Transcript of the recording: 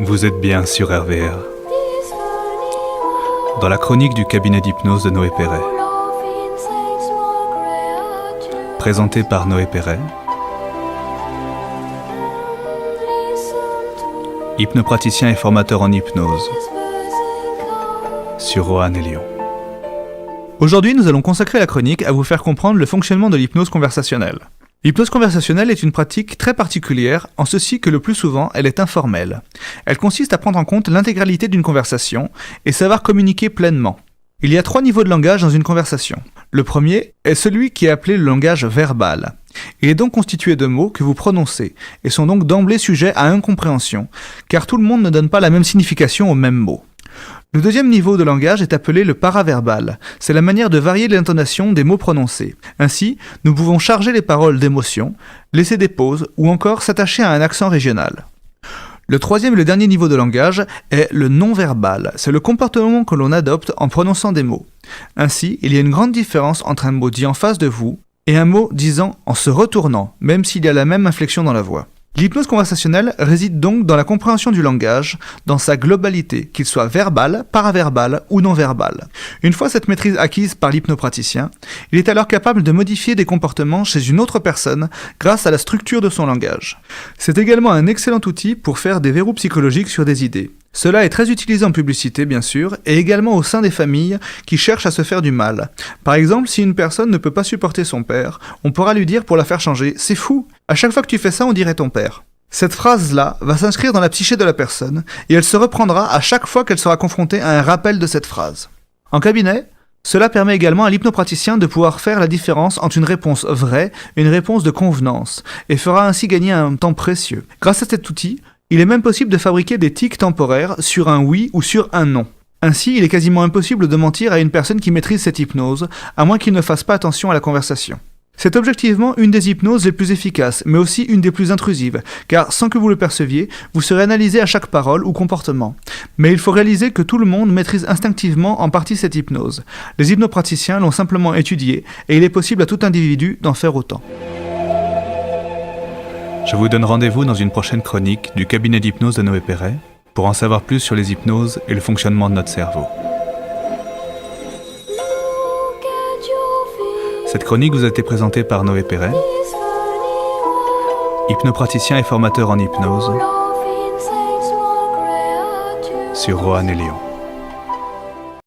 Vous êtes bien sur RVR. Dans la chronique du cabinet d'hypnose de Noé Perret. Présenté par Noé Perret. Hypnopraticien et formateur en hypnose. Sur Roanne et Lyon. Aujourd'hui, nous allons consacrer la chronique à vous faire comprendre le fonctionnement de l'hypnose conversationnelle. L'hypnose conversationnelle est une pratique très particulière, en ceci que le plus souvent, elle est informelle. Elle consiste à prendre en compte l'intégralité d'une conversation et savoir communiquer pleinement. Il y a 3 niveaux de langage dans une conversation. Le premier est celui qui est appelé le langage verbal. Il est donc constitué de mots que vous prononcez et sont donc d'emblée sujets à incompréhension, car tout le monde ne donne pas la même signification aux mêmes mots. Le deuxième niveau de langage est appelé le paraverbal. C'est la manière de varier l'intonation des mots prononcés. Ainsi, nous pouvons charger les paroles d'émotions, laisser des pauses ou encore s'attacher à un accent régional. Le troisième et le dernier niveau de langage est le non-verbal. C'est le comportement que l'on adopte en prononçant des mots. Ainsi, il y a une grande différence entre un mot dit en face de vous et un mot disant en se retournant, même s'il y a la même inflexion dans la voix. L'hypnose conversationnelle réside donc dans la compréhension du langage, dans sa globalité, qu'il soit verbal, paraverbal ou non-verbal. Une fois cette maîtrise acquise par l'hypnopraticien, il est alors capable de modifier des comportements chez une autre personne grâce à la structure de son langage. C'est également un excellent outil pour faire des verrous psychologiques sur des idées. Cela est très utilisé en publicité, bien sûr, et également au sein des familles qui cherchent à se faire du mal. Par exemple, si une personne ne peut pas supporter son père, on pourra lui dire pour la faire changer « C'est fou! À chaque fois que tu fais ça, on dirait ton père ». Cette phrase-là va s'inscrire dans la psyché de la personne, et elle se reprendra à chaque fois qu'elle sera confrontée à un rappel de cette phrase. En cabinet, cela permet également à l'hypnopraticien de pouvoir faire la différence entre une réponse vraie et une réponse de convenance, et fera ainsi gagner un temps précieux. Grâce à cet outil, il est même possible de fabriquer des tics temporaires sur un oui ou sur un non. Ainsi, il est quasiment impossible de mentir à une personne qui maîtrise cette hypnose, à moins qu'il ne fasse pas attention à la conversation. C'est objectivement une des hypnoses les plus efficaces, mais aussi une des plus intrusives, car sans que vous le perceviez, vous serez analysé à chaque parole ou comportement. Mais il faut réaliser que tout le monde maîtrise instinctivement en partie cette hypnose. Les hypnopraticiens l'ont simplement étudiée, et il est possible à tout individu d'en faire autant. Je vous donne rendez-vous dans une prochaine chronique du cabinet d'hypnose de Noé Perret pour en savoir plus sur les hypnoses et le fonctionnement de notre cerveau. Cette chronique vous a été présentée par Noé Perret, hypnopraticien et formateur en hypnose, sur Roanne et Lyon.